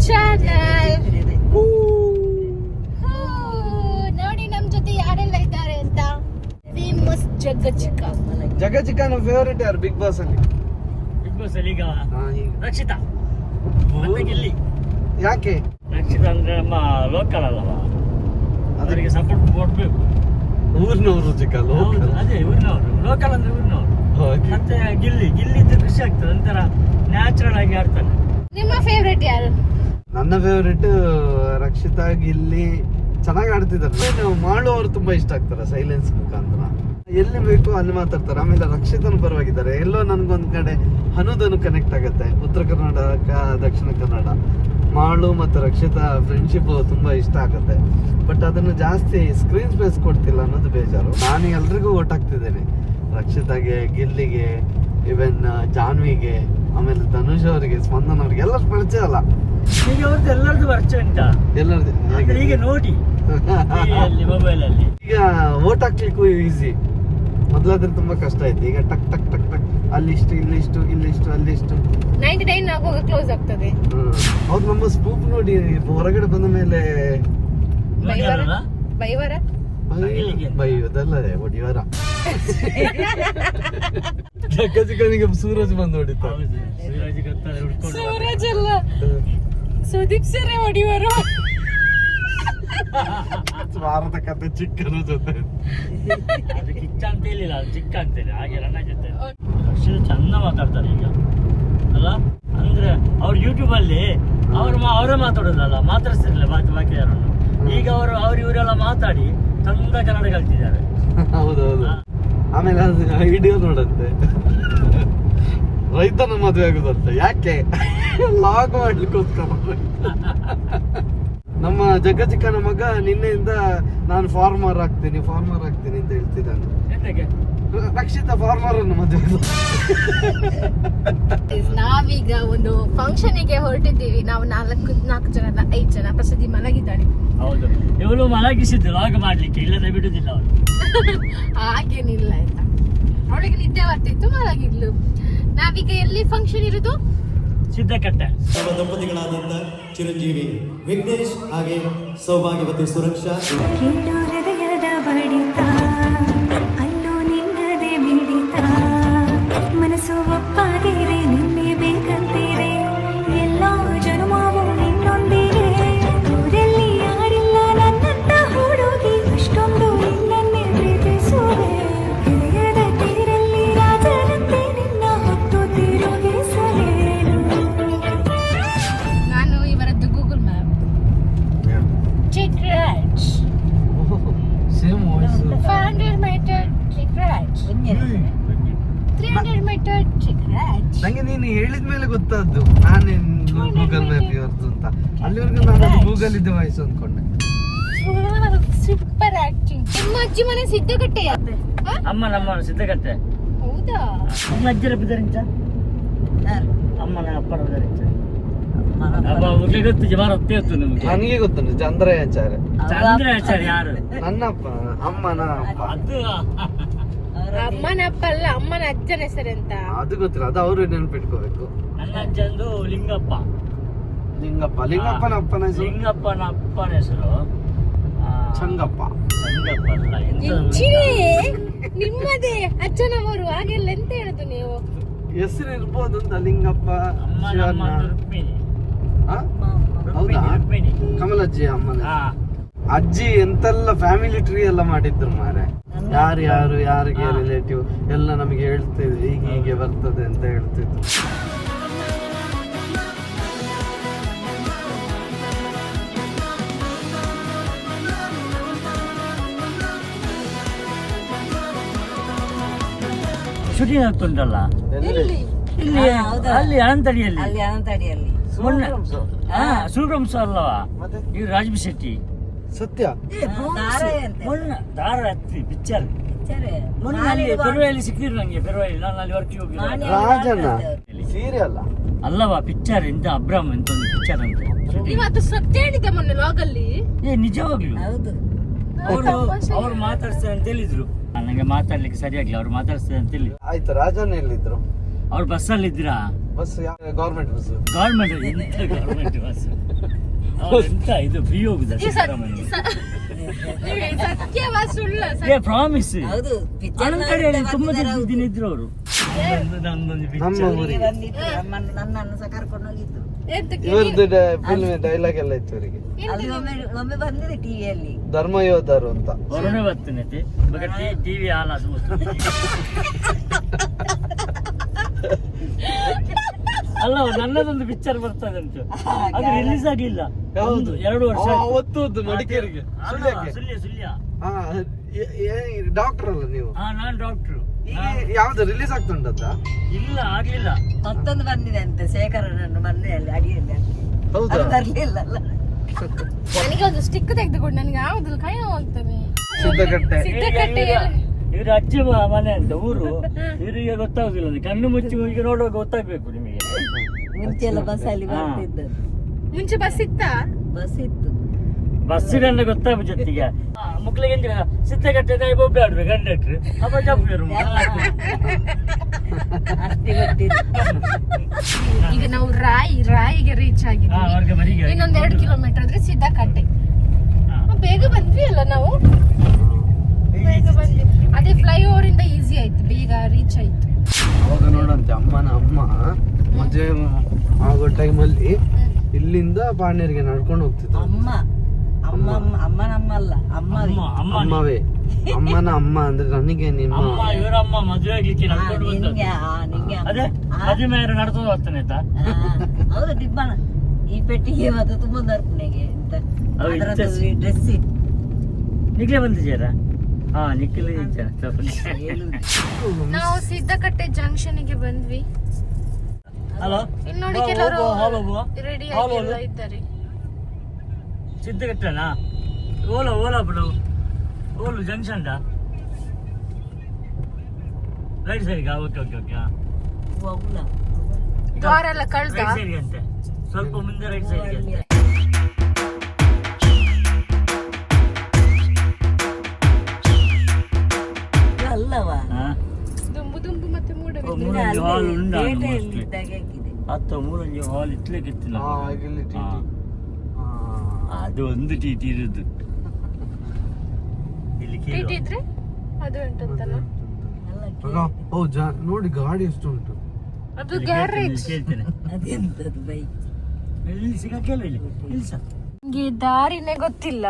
Channel. ನೋಡಿ ನಮ್ ಜೊತೆ ಯಾರೆಲ್ಲ ಇದ್ದಾರೆ ಅಂತ. ಫೇಮಸ್ ಜಗ್ಗಜಿಕ್ಕ. ಜಗ್ಗಜಿಕ್ಕನ ಫೇವರೇಟ್ ಯಾರು ಬಿಗ್ ಬಾಸ್ ಅಲ್ಲಿ? ಬಿಗ್ ಬಾಸ್ ಅಲ್ಲಿ ಈಗ ರಕ್ಷಿತಾ ಮತ್ತೆ ಗಿಲ್ಲಿ. ಯಾಕೆ ರಕ್ಷಿತಾ ಅಂದ್ರೆ ನಮ್ಮ ಲೋಕಲ್ ಅಲ್ಲವ, ಅದರಿಗೆ ಸಪೋರ್ಟ್ ಕೊಡ್ಬೇಕು. ಊರಿನವರು ಚಿಕ್ಕ ಲೋಕಲ್. ಅದೇ ಊರಿನವರು, ಲೋಕಲ್ ಅಂದ್ರೆ ಊರಿನವರು. ಮತ್ತೆ ಗಿಲ್ಲಿ ಇದ್ರೆ ಖುಷಿ ಆಗ್ತದೆ, ಒಂಥರ ನ್ಯಾಚುರಲ್ ಆಗಿ ಆಡ್ತಾನೆ. ನಿಮ್ಮ ಫೇವರೇಟ್ ಯಾರು? ನನ್ನ ಫೇವರೇಟ್ ರಕ್ಷಿತಾ, ಗಿಲ್ಲಿ ಚೆನ್ನಾಗಿ ಆಡ್ತಿದ್ದಾರೆ. ನಾವು ಮಾಡುವವರು ತುಂಬಾ ಇಷ್ಟ ಆಗ್ತಾರೆ ಸೈಲೆನ್ಸ್ ಮುಖಾಂತರ. ಎಲ್ಲಿ ಬೇಕು ಅಲ್ಲಿ ಮಾತಾಡ್ತಾರೆ. ಆಮೇಲೆ ರಕ್ಷಿತನ ಪರವಾಗಿದ್ದಾರೆ. ಎಲ್ಲೋ ನನ್ಗೊಂದ್ ಕಡೆ ಹನುದನು ಕನೆಕ್ಟ್ ಆಗುತ್ತೆ. ಉತ್ತರ ಕರ್ನಾಟಕ, ದಕ್ಷಿಣ ಕನ್ನಡ. ಮಾಳು ಮತ್ತು ರಕ್ಷಿತಾ ಫ್ರೆಂಡ್ಶಿಪ್ ತುಂಬಾ ಇಷ್ಟ ಆಗುತ್ತೆ. ಬಟ್ ಅದನ್ನು ಜಾಸ್ತಿ ಸ್ಕ್ರೀನ್ ಸ್ಪೇಸ್ ಕೊಡ್ತಿಲ್ಲ ಅನ್ನೋದು ಬೇಜಾರು. ನಾನು ಎಲ್ರಿಗೂ ಓಟ್ ಹಾಕ್ತಿದ್ದೇನೆ. ರಕ್ಷಿತಾಗೆ, ಗಿಲ್ಲಿಗೆ, ಇವನ್ ಜಾನ್ವಿಗೆ, ಆಮೇಲೆ ಧನುಷ್ ಅವರಿಗೆ, ಸ್ಪಂದನ್ ಅವ್ರಿಗೆ. ಎಲ್ಲರೂ ಪರಿಚಯ ಅಲ್ಲ ಈಗ ಅವ್ರದ್ದು ಎಲ್ಲರದ್ದು ಪರಿಚಯ ಉಂಟಾ? ಎಲ್ಲರದ್ದು ಈಗ ನೋಡಿ ಮೊಬೈಲ್ ಅಲ್ಲಿ ಈಗ ಓಟ್ ಹಾಕ್ಲಿಕ್ಕೂ ಈಸಿ. ಮೊದಲಾದ್ರೆ ತುಂಬಾ ಕಷ್ಟ ಆಯ್ತು. ಈಗ ಟಕ್ ಟಕ್ ಟಕ್ ಟಕ್ ಅಲ್ಲಿಷ್ಟು, ಇಲ್ಲಿಷ್ಟು, ಇಲ್ಲಿಷ್ಟು, ಅಲ್ಲಿಷ್ಟು 99 ಆಗುವಾಗ ಕ್ಲೋಸ್ ಆಗ್ತದೆ. ಹೌದು. ನಮ್ಮ ಸ್ಪೂಪ್ ನೋಡಿ ಹೊರಗಡೆ ಬಂದ ಮೇಲೆ ಬೈವರ ಬೈಯೋದಲ್ಲದೆ ಹೊಡಿಯವರ. ಜಗ್ಗಜಿಕ್ಕನಿಗೆ ಸೂರಜ್ ಬಂದು ಹೊಡಿತ. ಸೂರಜ್ ಅಲ್ಲ, ಸುದೀಪ್ ಸರೇ ಹೊಡಿವರು. ವಾರದ ಕತೆ ಚಿಕ್ಕನ ಜೊತೆ. ಅದು ಕಿಚ್ಚ ಅಂತ ಹೇಳಿಲ್ಲ, ಅದು ಚಿಕ್ಕ ಅಂತೇಳಿ. ಹಾಗೆ ನನ್ನ ಜೊತೆ ಅಷ್ಟು ಚಂದ ಮಾತಾಡ್ತಾರೆ ಈಗ ಅಲ್ಲ. ಅಂದ್ರೆ ಅವ್ರು ಯೂಟ್ಯೂಬ್ ಅಲ್ಲಿ ಅವರೇ ಮಾತಾಡೋದಲ್ಲ, ಮಾತಾಡ್ತಿರ್ಲಿಲ್ಲ ಬಾಕಿ ಯಾರನ್ನು. ಈಗ ಅವ್ರು ಇವರೆಲ್ಲ ಮಾತಾಡಿ ಚಂದ ಕನ್ನಡ ಕಲ್ತಿದ್ದಾರೆ. ಹೌದೌದು. ಆಮೇಲೆ ಅದು ವಿಡಿಯೋ ನೋಡಂತೆ, ರೈತನ ಮದುವೆ ಆಗುದಂತೆ. ಯಾಕೆ? ಲಾಗ್ ಮಾಡ್ಲಿಕ್ಕೋಸ್ಕರ. ನಮ್ಮ ಜಗ್ಗಜಿಕ್ಕನ ಮಗ ನಿನ್ನೆಯಿಂದ ನಾನು ಫಾರ್ಮರ್ ಆಗ್ತೀನಿ ಅಂತ ಹೇಳ್ತಿದ್ದಾನೆ. ರಕ್ಷಿತಾ ಫಾರ್ಮರ್ ಅನ್ನು ಮದುವೆ. ನಾವೀಗ ಒಂದು ಫಂಕ್ಷನ್ ಗೆ ಹೊರಟಿದ್ದೀವಿ. ನಾವು 4 ಜನ 5 ಜನ. ಪ್ರಸಿದ್ಧಿ ಮಲಗಿದ್ದಾಳೆ. ಹೌದು, ಇವಳು ಮಲಗಿಸಿದ್ದು ಲಾಗ್ ಮಾಡ್ಲಿಕ್ಕೆ, ಇಲ್ಲದೆ ಬಿಡುದಿಲ್ಲ ಅವಳು. ಹಾಗೇನಿಲ್ಲ ಆಯ್ತಾ, ಅವಳಿಗೆ ನಿದ್ದೆ ಬರ್ತಿತ್ತು, ಮಲಗಿದ್ಲು. ನಾವೀಗ ಎಲ್ಲಿ ಫಂಕ್ಷನ್ ಇರುದು? ಸಿದ್ದಕಟ್ಟೆ. ದಂಪತಿಗಳಾದಂಥ ಚಿರಂಜೀವಿ ವಿಘ್ನೇಶ್ ಹಾಗೆ ಸೌಭಾಗ್ಯವತಿ ಸುರಕ್ಷಾ. ಹೃದಯದ ಬಡಿತ ಅಲ್ಲೂ ನಿನ್ನದೇ ಮಿಡಿತ, ಮನಸ್ಸು ಒಪ್ಪಾಗಿರೆ ನಿನ್ನೆ ಬೇಕಂತೀರೆ, ಎಲ್ಲೋ ಜನುಮಾವು ನಿನ್ನೊಂದಿಗೆ. ಊರಲ್ಲಿ ಯಾರಿಲ್ಲ ನನ್ನಂತ ಹುಡುಗಿ, ಅಷ್ಟೊಂದು ನಿನ್ನನ್ನೇ ಪ್ರೀತಿಸುವೆ. ಹೃದಯದ ತೀರಲ್ಲಿ ರಾಜರಂತೆ ನಿನ್ನ ಹೊತ್ತು ತಿರುಗಿಸಲೇನು. ನಾನು ಇವರದ್ದು Google map. Check right. Same voice. 500 meter check right. 300 meter check right. ನಂಗೆ ನೀನು ಹೇಳಿದ ಮೇಲೆ ಗೊತ್ತಾದ್ದು ನಾನು ಗೂಗಲ್ ಮ್ಯಾಪ್ ಇವ್ರದ್ದು ಅಂತ. ಅಲ್ಲಿವರೆಗೂ ನಾನು ಗೂಗಲ್ ಇದ್ದ ವಾಯ್ಸ್ ಅಂದ್ಕೊಂಡೆ. Super acting. ನಿಮ್ಮ ಅಜ್ಜಿ ಮನೆ ಸಿದ್ದಕಟ್ಟೆ. ನಮ್ಮ ಸಿದ್ದಕಟ್ಟೆ. ಹೌದಾ? ನಮ್ಮ ಅಜ್ಜರ ಬಿದರಿಂಚ, ಅಮ್ಮನ ಅಪ್ಪನ ಬಿದರಿಂಚ. ಗೊತ್ತು ಜಮಾರತ್ತೆ ಇತ್ತು ನಿಮಗೆ. ನನಗೆ ಗೊತ್ತುಂಟು ಚಂದ್ರಾಚಾರ್ಯ. ಚಂದ್ರಾಚಾರ್ಯ ಯಾರು? ನನ್ನಪ್ಪ, ಅಮ್ಮನ ಅಪ್ಪ. ಅದು ಅಮ್ಮನ ಅಪ್ಪ ಅಲ್ಲ, ಅಮ್ಮನ ಅಜ್ಜನ ಹೆಸರೆಂತ ಅದು ಗೊತ್ತಿಲ್ಲ. ಅದು ಅವರು ನೆನ್ಪಿಟ್ಕೋಬೇಕು. ನನ್ನ ಅಜ್ಜಂದು ಲಿಂಗಪ್ಪನ ಅಪ್ಪನ ಹೆಸರು ಲಿಂಗಪ್ಪನ ಅಪ್ಪನ ಹೆಸರು ಚಂಗಪ್ಪ. ಚಂಗಪ್ಪ ಅಲ್ಲ, ನಿಮ್ಮದೇ ಅಜ್ಜನವರು. ಹಾಗೆಲ್ಲ ಎಂತ ಹೇಳುದು ನೀವು? ಹೆಸರು ಇರ್ಬೋದು ಅಂತ. ಲಿಂಗಪ್ಪ, ಅಮ್ಮ ರುಕ್ಮಿಣಿ. ಹೌದಾ? ರುಕ್ಮಿಣಿ ಕಮಲಜ್ಜಿ ಅಮ್ಮನ. ಹಾ, ಅಜ್ಜಿ ಎಂತೆಲ್ಲ ಫ್ಯಾಮಿಲಿ ಟ್ರೀ ಎಲ್ಲ ಮಾಡಿದ್ರು ಮಾರೆ. ಯಾರು ಯಾರಿಗೆ ರಿಲೇಟಿವ್ ಎಲ್ಲ ನಮಗೆ ಹೇಳ್ತಿದ್ರು, ಹೀಗೆ ಬರ್ತದೆ ಅಂತ ಹೇಳ್ತಿದ್ರು. ಶೂಟಿಂಗ್ ಆಗ್ತುಂಟಲ್ಲ ಇಲ್ಲಿ, ಅಲ್ಲಿ ಅನಂತಡಿಯಲ್ಲಿ. ಮೊನ್ನೆ ಸೂರ್ಯವಂಶ ಅಲ್ಲವಾ ಇದು ರಾಜಬಿ ಶೆಟ್ಟಿ. ಸತ್ಯ. ಮೊನ್ನೆ ದಾರ ಹತ್ತಿ ಪಿಕ್ಚರ್ ಮೊನ್ನೆ ಅಲ್ಲಿ ಪೆರುವಲ್ಲಿ ಸಿಕ್ಕಿದ್ರು ನಂಗೆ. ಪೆರುವಲ್ಲಿ ನಾನು ಅಲ್ಲಿ ವರ್ಕಿಗೆ ಹೋಗಿದ್ದೆ. ರಾಜಣ್ಣ ಸೀರಿಯಲ್ ಅಲ್ಲವಾ ಪಿಕ್ಚರ್ ಎಂತ ಅಬ್ರಾಮ್ ಅಂತ ಒಂದು ಪಿಕ್ಚರ್ ಅಂತ. ಇವತ್ತು ಸತ್ಯ ಹೇಳಿದ್ದೆ ಮೊನ್ನೆ ಲಾಗಲ್ಲಿ. ನಿಜವಾಗ್ಲು ಅವ್ರು ಮಾತಾಡ್ತಾರೆ ಅಂತ ಹೇಳಿದ್ರು. ನನಗೆ ಮಾತಾಡ್ಲಿಕ್ಕೆ ಸರಿಯಾಗ್ಲಿ, ಅವ್ರು ಮಾತಾಡ್ತಾರೆ ಅಂತ ಹೇಳಿ. ಆಯ್ತು. ರಾಜಣ್ಣ ಎಲ್ಲಿದ್ರು? ಅವ್ರು ಬಸ್ಸಲ್ಲಿ ಇದ್ದೀರಾ? Bus government bus. ಗೌರ್ಮೆಂಟ್ ಎಂತ ಗೌರ್ಮೆಂಟ್ ಬಸ್ ಎಂತ ಇದು ಫ್ರೀ ಹೋಗುದಾ ಸಿದ್ದರಾಮಯ್ಯ? ಸತ್ಯವಾ ಸುಳ್ಳ? ಏ ಪ್ರಾಮಿಸ್. ಹೌದು ಅಣ್ಣನ ಕಡೆಯಲ್ಲಿ ತುಂಬಾ ದಿನ ಇದ್ರು ಅವರು. ನನ್ನೊಂದು ನಮ್ಮ picture. ಊರಿಗೆ ಬಂದಿದ್ರು ನನ್ನನ್ನು ಸಹ ಕರ್ಕೊಂಡು ಹೋಗಿದ್ರು. ಇವ್ರದ್ದು ಫಿಲ್ಮ್ ಡೈಲಾಗ್ ಎಲ್ಲ ಇತ್ತು ಇವರಿಗೆ. ಅದು ಒಮ್ಮೆ ಬಂದಿದೆ ಟಿವಿಯಲ್ಲಿ ಧರ್ಮಯೋಧರು ಅಂತ. ಹೊರನೆ ಬರ್ತೀನಿ ಟಿವಿ ಹಾಲ್ ಅದು ಅಲ್ಲ ನನ್ನದೊಂದು ಪಿಕ್ಚರ್ ಬರ್ತದೆ ಉಂಟು, ಅದು ರಿಲೀಸ್ ಆಗಿಲ್ಲ. ಯಾವುದು? 2 ವರ್ಷ ಅವತ್ತು ಮಡಿಕೇರಿಗೆ ಸುಳ್ಯ. ಡಾಕ್ಟರ್ ಅಲ್ಲ ನೀವು? ನಾನ್ ಡಾಕ್ಟ್ರು. ಈಗ ಯಾವ್ದು ರಿಲೀಸ್ ಆಗ್ತುಂಟಂತ? ಇಲ್ಲ ಆಗ್ಲಿಲ್ಲ. ಮತ್ತೊಂದು ಬಂದಿದೆ ಅಂತೆ ಶೇಖರನನ್ನು ಬಂದೆ ಅಲ್ಲಿ ಅಡಿಯಲ್ಲಿ. ಹೌದಾ? ಅದು ಬರ್ಲಿಲ್ಲ ಅಲ್ಲ. ನನಗೆ ಒಂದು ಸ್ಟಿಕ್ ತೆಗೆದುಕೊಂಡು ನನಗೆ ಯಾವ್ದು ಕೈ ಹೋಗ್ತದೆ. ಸಿದ್ದಕಟ್ಟೆ. ಸಿದ್ದಕಟ್ಟೆ ಇವ್ರ ಅಜ್ಜಿ ಮನೆ ಅಂತ ಊರು. ಇವರಿಗೆ ಗೊತ್ತಾಗುದಿಲ್ಲ, ಕಣ್ಣು ಮುಚ್ಚಿ ಈಗ ನೋಡುವಾಗ ಗೊತ್ತಾಗ್ಬೇಕು ನಿಮಗೆ. ಮುಂಚೆ ಎಲ್ಲ ಬಸ್ ಅಲ್ಲಿ ಬರ್ತಿದ್ದದ್ದು. ಮುಂಚೆ ಬಸ್ ಇತ್ತಾ? ಬಸ್ ಇತ್ತು. ಬಸ್ಸಿನ ಗೊತ್ತಾಗ ಜೊತೆಗೆ ಮಕ್ಳಿಗೆ ಸಿದ್ದಗಟ್ಟೆ ಬೊಬ್ಬೆ ಆಡ್ಬೇಕು ಕಂಡಕ್ಟ್ರ್ ಅಪ್ಪ ಜಪ್ಪರು. ಅಷ್ಟೇ ಗೊತ್ತಿತ್ತು. ಈಗ ನಾವು ರಾಯಿಗೆ ರೀಚ್ ಆಗಿದ್ದೀವಿ. ಇನ್ನೊಂದ್ 2 ಕಿಲೋಮೀಟರ್ ಆದ್ರೆ ಸಿದ್ದಕಟ್ಟೆ. ಬೇಗ ಬಂದ್ವಿ ಅಲ್ಲ ನಾವು, ಬೇಗ ಬಂದ್ವಿ. ಅದೇ ಫ್ಲೈಓವರ್ ಇಂದ ಈಸಿ ಆಯ್ತು, ಬೇಗ ರೀಚ್ ಆಯ್ತು. ಅವಾಗ ನೋಡಂತೆ ಅಮ್ಮನ ಅಮ್ಮ ಮದುವೆ ಆಗೋ ಟೈಮಲ್ಲಿ ಇಲ್ಲಿಂದ ಪಾಂಡೇರಿಗೆ ನಡ್ಕೊಂಡು ಹೋಗ್ತಿದ್ರು. ಅಮ್ಮನಮ್ಮ ಅಲ್ಲ ಅಮ್ಮವೇ. ಅಮ್ಮನ ಅಮ್ಮ ಅಂದ್ರೆ ನನಗೆ ನಿಮ್ಮ ಇವರಮ್ಮ ಮದುವೆ ಆಗ್ಲಿಕ್ಕೆ ನಡ್ಕೊಂಡು ಬಂದದ್ದು. ಅದೇ ಅಜ್ಮೇರು ನಡ್ಕೊಂಡು ಹೋಗ್ತಾನೆ ಆಯ್ತಾ. ಹೌದು ದಿಬ್ಬಣ ಈ ಪೆಟ್ಟಿಗೆ ಮತ್ತು ತುಂಬ ದರ್ಪಣೆಗೆ ಡ್ರೆಸ್ ಇತ್ತು. ನಿಕ್ಲೆ ಬಂದಿದ್ದೀರಾ? ನಿಕ್ಲೆ ನಾವು ಸಿದ್ದಕಟ್ಟೆ ಜಂಕ್ಷನ್ ಗೆ ಬಂದ್ವಿ. ಹಲೋ, ಇನ್ನು ನೋಡಿ ಕೆಲವರು ರೆಡಿ ಆಗಿ ಇದ್ದಾರೆ. ಸಿದ್ದಗಟ್ಟೆನಾ? ಓಲಾ ಬಿಡು, ಓಲು ಜಂಕ್ಷನ್ ರೈಟ್ ಸೈಡ್ಗೆ. ಓಕೆ ದ್ವಾರ ಎಲ್ಲ ಕಳ್ದ. ರೈಟ್ ಸೈಡ್ಗೆ ಅಂತೆ, ಸ್ವಲ್ಪ ಮುಂದೆ ರೈಟ್ ಸೈಡ್ಗೆ ಅಂತೆ. ಅಲ್ಲವಾ ದುಂಬು ಮತ್ತೆ ಮೂಡಬೇಕು. ಮೂರಂಜಿ ಹಾಲ್ ಉಂಟು, ಹಾಕಿದೆ. ಮೂರಂಜಿ ಹಾಲ್ ಇತ್ಲಿಕ್ಕೆ ಇತ್ತಿಲ್ಲ. ಇಲ್ಲಿ TT. ಅದು ಒಂದು ಟಿಟಿ ಇರುದು ಇಲ್ಲಿ ಟಿಟಿ ಇದ್ರೆ ಅದು ಉಂಟಂತಲ್ಲ. ನೋಡಿ ಗಾಡಿ ಎಷ್ಟು ಉಂಟು. ಅದು ಗ್ಯಾರೇಜ್. ಕೇಳ್ತೇನೆ ಅದೆಂತದ್ದು ಬೈಕ್ ಇಲ್ಲಿ ಸಿಗಕ್ಕಿಲ್ಲ. ಇಲ್ಲಿ ನಿಂಗೆ ದಾರಿನೇ ಗೊತ್ತಿಲ್ಲ.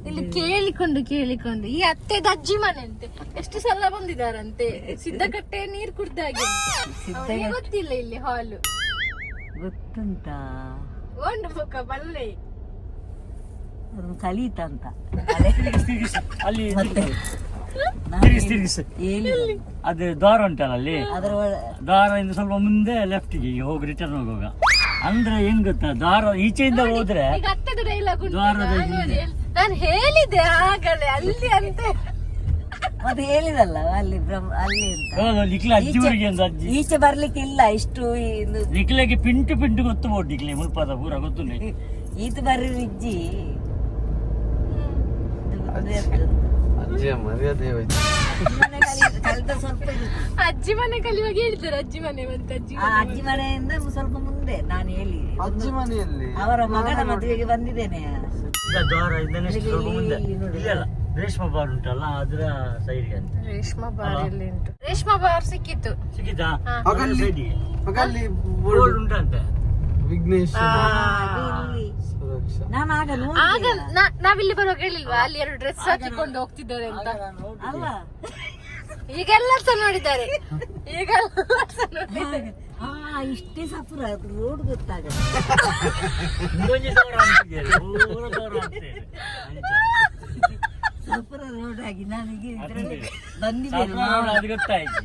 ಇಲ್ಲಿ ಕೇಳಿಕೊಂಡು ಈ ಅತ್ತೆದ ಅಜ್ಜಿ ಮನೆ ಅಂತೆ. ಎಷ್ಟು ಸಲ ಬಂದಿದಾರಂತೆ. ಸಿದ್ದಕಟ್ಟೆ ನೀರ್ ಕುಡ್ದಾಗೆ ಅವ್ರಿಗೆ ಗೊತ್ತಿಲ್ಲ ಇಲ್ಲಿ ಹಾಲು ಗೊತ್ತುಂಟಾ? ಒಂದು ಮುಖ ಬಲ್ಲೆ ಕಲೀತಂತ ಅಲ್ಲಿ ಮತ್ತೆ ತಿರುಗಿಸಿ ಏನಿಲ್ಲ. ಅದು ದ್ವಾರ ಉಂಟಲ್ಲ, ಅಲ್ಲಿ ಅದರ ದ್ವಾರದಿಂದ ಸ್ವಲ್ಪ ಮುಂದೆ ಲೆಫ್ಟ್ಗೆ ಹೋಗಿ ರಿಟರ್ನ್ ಹೋಗುವಾಗ. ಅಂದ್ರೆ ಹೆಂಗ್ ಗೊತ್ತಾ, ದ್ವಾರ ಈಚೆಯಿಂದ ಹೋದ್ರೆ ಈಗ ಅತ್ತೆದ ಡೈಲಾಗ್ ದ್ವಾರದ ಹಿಂದೆ. ನಾನು ಹೇಳಿದೆ ಆಗಲೇ ಅಲ್ಲಿ ಅಂತ. ಮತ್ತೆ ಹೇಳಿದಲ್ಲ ಅಲ್ಲಿ ಅಲ್ಲಿ ಅಂತ ನಿಕ್ಲೆ ಅಜ್ಜಿ ಊರಿಗೆ ಒಂದು ಅಜ್ಜಿ ಈಚೆ ಬರ್ಲಿಕ್ಕೆ ಇಲ್ಲ. ಇಷ್ಟು ನಿಕ್ಲೆಗೆ ಪಿಂಟು ಗೊತ್ತುಬೋದು. ನಿಕ್ಲೆ ಮುಲ್ಪಾದ ಪೂರ ಗೊತ್ತು. ಈತ ಬರ್ರಿ ಇಜ್ಜಿ ಅಜ್ಜಿಯ ಮರ್ಯಾದೆ ಹೋಯ್ತು. ಕಲಿತ ಸ್ವಲ್ಪ ಇರುತ್ತೆ. ಅಜ್ಜಿ ಮನೆ ಕಲಿಯುವಾಗ ಹೇಳಿದ್ದಾರೆ ಅಜ್ಜಿ ಮನೆ ಬಂತ. ಅಜ್ಜಿ ಮನೆಯಿಂದ ಸ್ವಲ್ಪ ಮುಂದೆ ನಾನು ಹೇಳಿ ಅಜ್ಜಿ ಮನೆಯಲ್ಲಿ ಅವರ ಮಗನ ಮದುವೆಗೆ ಬಂದಿದ್ದೇನೆ. ದ್ವಾರ ಇಂದ ಸ್ವಲ್ಪ ಮುಂದೆ ಇಲ್ಲಿ ಅಲ್ಲ, ರೇಷ್ಮಾ ಬಾರ್ ಉಂಟಲ್ಲ ಅದ್ರ ಸೈಡ್ಗೆ ಅಂತ. ರೇಷ್ಮಾ ಬಾರ್ ಎಲ್ಲಿ ಉಂಟು? ರೇಷ್ಮಾ ಬಾರ್ ಸಿಕ್ಕಿತ್ತು. ಸಿಕ್ಕಿತಾ? ಅಲ್ಲಿ ಬೋರ್ಡ್ ಉಂಟಂತೆ. ವಿಘ್ನೇಶ್ ಇಲ್ಲಿ ಸುರಕ್ಷಾ. ನಾನು ಆಗ ಆಗ ನಾವಿಲ್ಲಿ ಬರುವಾಗ ಹೇಳಿಲ್ವಾ ಅಲ್ಲಿ 2 ಡ್ರೆಸ್ ಹಾಕಿಕೊಂಡು ಹೋಗ್ತಿದ್ದಾರೆ ಅಂತ? ಅಲ್ಲ ಈಗೆಲ್ಲ ನೋಡಿದ್ದಾರೆ. ಇಷ್ಟೇ ಸಪುರ ರೋಡ್ ಗೊತ್ತಾಗಲ್ಲ. ಸಪುರ ರೋಡ್ ಆಗಿ ನನಗೆ ಬಂದಿದ್ದೇನೆ. ಅದು ಗೊತ್ತಾಯ್ತು.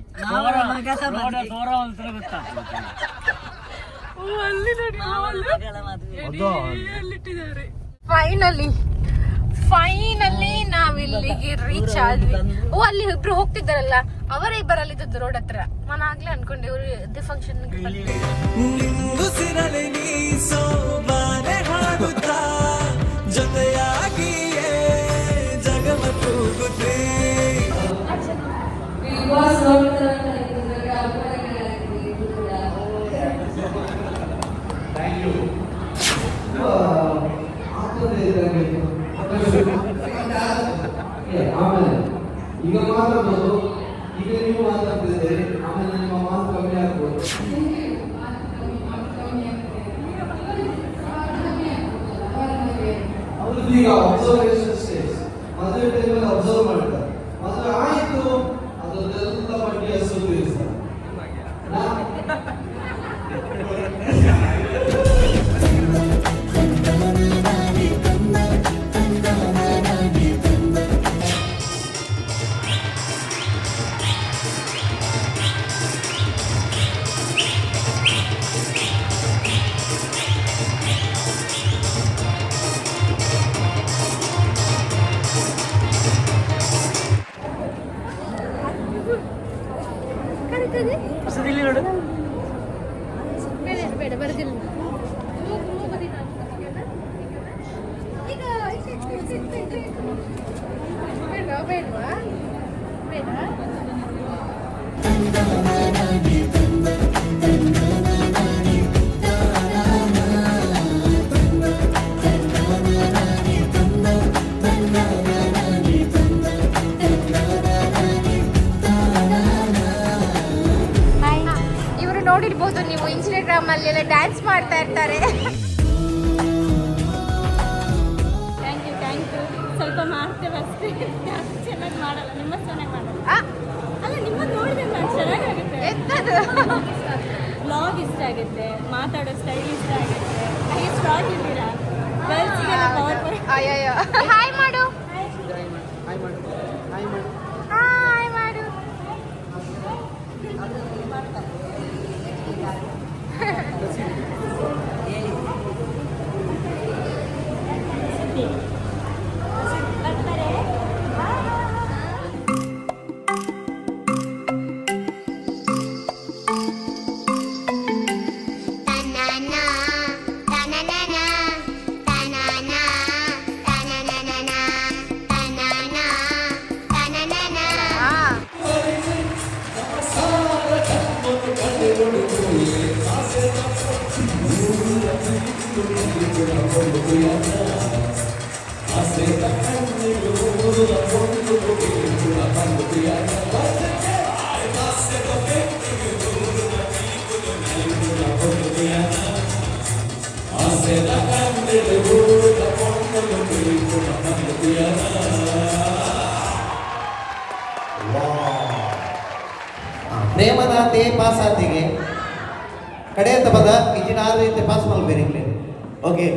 ಫೈನಲಿ ನಾವಿಲ್ಲಿಗೆ ರೀಚ್ ಆದ್ವಿ. ಅಲ್ಲಿ ಇಬ್ರು ಹೋಗ್ತಿದ್ದಾರಲ್ಲ, ಅವರೇ ಇಬ್ಬರಲ್ಲಿ ಇದ್ದದ್ದು ರೋಡ್ ಹತ್ರ. ನಾನು ಆಗ್ಲೇ ಅನ್ಕೊಂಡೆ ಇವರು ಇದೇ ಫಂಕ್ಷನ್. ಆಮೇಲೆ ಈಗ ಮಾತಾಡೋದು, ಈಗ ನೀವು ಮಾತಾಡ್ತಿದ್ದೀರಿ, ಆಮೇಲೆ ನಿಮ್ಮ ಮಾತು ಕಮ್ಮಿ ಆಗ್ಬೋದು. ಅವ್ರದ್ದು ಈಗ ಅಬ್ಸರ್ವೇಷನ್ ಸ್ಟೇಜ್, ಮದುವೆ ಟೈಮಲ್ಲಿ ಅಬ್ಸರ್ವ್ ಮಾಡ್ತಾರೆ. ಮದುವೆ ಆಯಿತು, ಅದನ್ನೆಲ್ಲ ಬಡ್ಡಿಯ ಸುದ್ದಿ ಇರ್ತಾರೆ. ಇಲ್ಲಿ ನೋಡು. ಬೇಡ ಬೇಡ ಬರೋದಿಲ್ಲ. ಬೇಡ ಬೇಡವಾ ಬೇಡ. ಇವರು ನೋಡಿರ್ಬೋದು ನೀವು, ಇನ್ಸ್ಟಾಗ್ರಾಮ್ ಅಲ್ಲಿ ಎಲ್ಲ ಡ್ಯಾನ್ಸ್ ಮಾಡ್ತಾ ಇರ್ತಾರೆ. ಥ್ಯಾಂಕ್ ಯು ಸ್ವಲ್ಪ ಮಾಡ್ತೇವೆ ಅಷ್ಟೇ, ಜಾಸ್ತಿ ಚೆನ್ನಾಗಿ ಮಾಡಲ್ಲ, ನಿಮ್ಮ ಚೆನ್ನಾಗಿ ಮಾಡಲ್ಲ. ಅಲ್ಲ ನಿಮ್ಮದು ನೋಡಿದ್ರೆ ನಾನು ಚೆನ್ನಾಗಾಗುತ್ತೆ. ಎಂತದು ಬ್ಲಾಗ್ ಇಷ್ಟ ಆಗುತ್ತೆ, ಮಾತಾಡೋ ಸ್ಟೈಲ್ ಇಷ್ಟ ಆಗುತ್ತೆ. ಹಾಗೆ ಸ್ಟ್ರಾಂಗ್ ಇದ್ದೀರಾ, ಗರ್ಲ್ಸಿಗೆಲ್ಲ ಪವರ್. ಅಯ್ಯಯ್ಯೋ, ಹಾಯ್ ಮಾಡು, ಹಾಯ್ ಮಾಡು, ಹಾಯ್ ಮಾಡು. ಹಾಯ್ ಮಾಡು. ಬರ್ತಾರೆ. ಪ್ರೇಮದಾತೆ ಪಾಸಾತಿಗೆ ಕಡೆಯ ಪದ ಇಜಿನಾರು ಇಂತೆ ಪಾಸ್ ಮಲ್ಬೇರಿಂಗ್ಲೆ. ಓಕೆ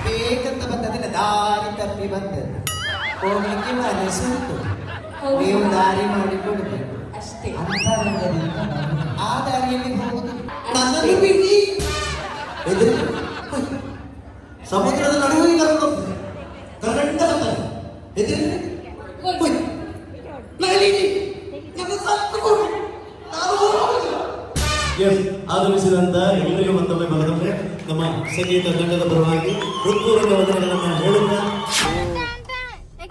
ಬೇಕಂತ ಬಂದದಿಲ್ಲ, ದಾರಿ ತಪ್ಪಿ ಬಂದದ್ದು ಹೋಗ್ಲಿಕ್ಕೆ ಮನಸ್ಸುಂಟು, ನೀವು ದಾರಿ ಮಾಡಿ ಕೊಡಬೇಕು ಅಷ್ಟೇ. ಆ ದಾರಿಯಲ್ಲಿ ಹೋಗುದು ನನ್ನನ್ನು ಬಿಡಿ. ಎದುರು ಸಮುದ್ರದ ನಡುವೆ ಕರೆಂಟ್ ಎದುರು ಆಗಮಿಸಿದಂತ ಎಲ್ಲರಿಗೂ ಮತ್ತೊಮ್ಮೆ ಮಗದೊಮ್ಮೆ ನಮ್ಮ ಸಂಗೀತ ತಂಡದ ಪರವಾಗಿ ಹೃತ್ಪೂರ್ವಕ ವಂದನೆಗಳನ್ನು ಹೇಳುತ್ತಾ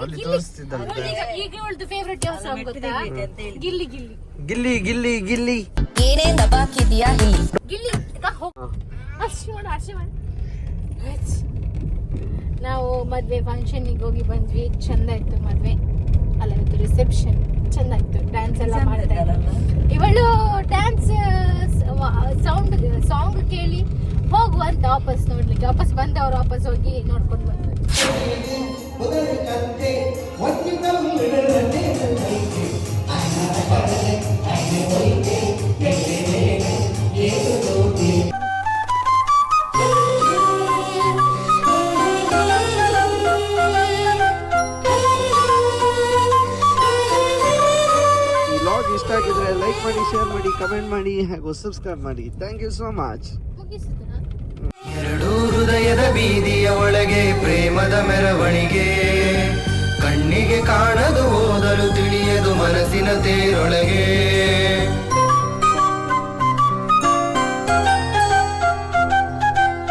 ಅಲ್ಲಿ ತೋರಿಸ್ತಿದ್ದಂತೆ ಈಗ ಅವಳದು ಫೇವ್ರೆಟ್ ಯಾವ ಸಾಂಗ್ ಗೊತ್ತಾ? ಗಿಲ್ಲಿ ಗಿಲ್ಲಿ ಗಿಲ್ಲಿ ಗಿಲ್ಲಿ ಗಿಲ್ಲಿ ಏನೇ ದಬಾಕಿದ್ಯಾ ಇಲ್ಲಿ ಗಿಲ್ಲಿ ನಾವು ಮದ್ವೆ ಫಂಕ್ಷನ್ಗೆ ಹೋಗಿ ಬಂದ್ವಿ, ಚಂದ ಇತ್ತು ಮದ್ವೆ. ಅಲ್ಲ ಇವತ್ತು ರಿಸೆಪ್ಷನ್ ಚಂದ ಇತ್ತು, ಡ್ಯಾನ್ಸ್ ಎಲ್ಲ ಮಾಡ್ತಾ ಇದ್ರು. ಇವಳು ಡ್ಯಾನ್ಸ್ ಸಾಂಗ್ ಕೇಳಿ ಹೋಗುವಂತ ವಾಪಸ್ ನೋಡ್ಲಿಕ್ಕೆ, ವಾಪಸ್ ಬಂದವ್ರು ವಾಪಸ್ ಹೋಗಿ ನೋಡ್ಕೊಂಡು ಬಂದ್ರು. ಈ ಲಾಗ್ ಇಷ್ಟ ಆಗಿದ್ರೆ ಲೈಕ್ ಮಾಡಿ, ಶೇರ್ ಮಾಡಿ, ಕಮೆಂಟ್ ಮಾಡಿ ಹಾಗೂ ಸಬ್ಸ್ಕ್ರೈಬ್ ಮಾಡಿ. Thank you so much. ಮುಗಿಸಿದ್ನಾ? ಎರಡು ಹೃದಯದ ಬೀದಿಯ ಒಳಗೆ ಪ್ರೇಮದ ಮೆರವಣಿಗೆ, ಕಣ್ಣಿಗೆ ಕಾಣದು ಹೋದರು ತೇರೊಳಗೆ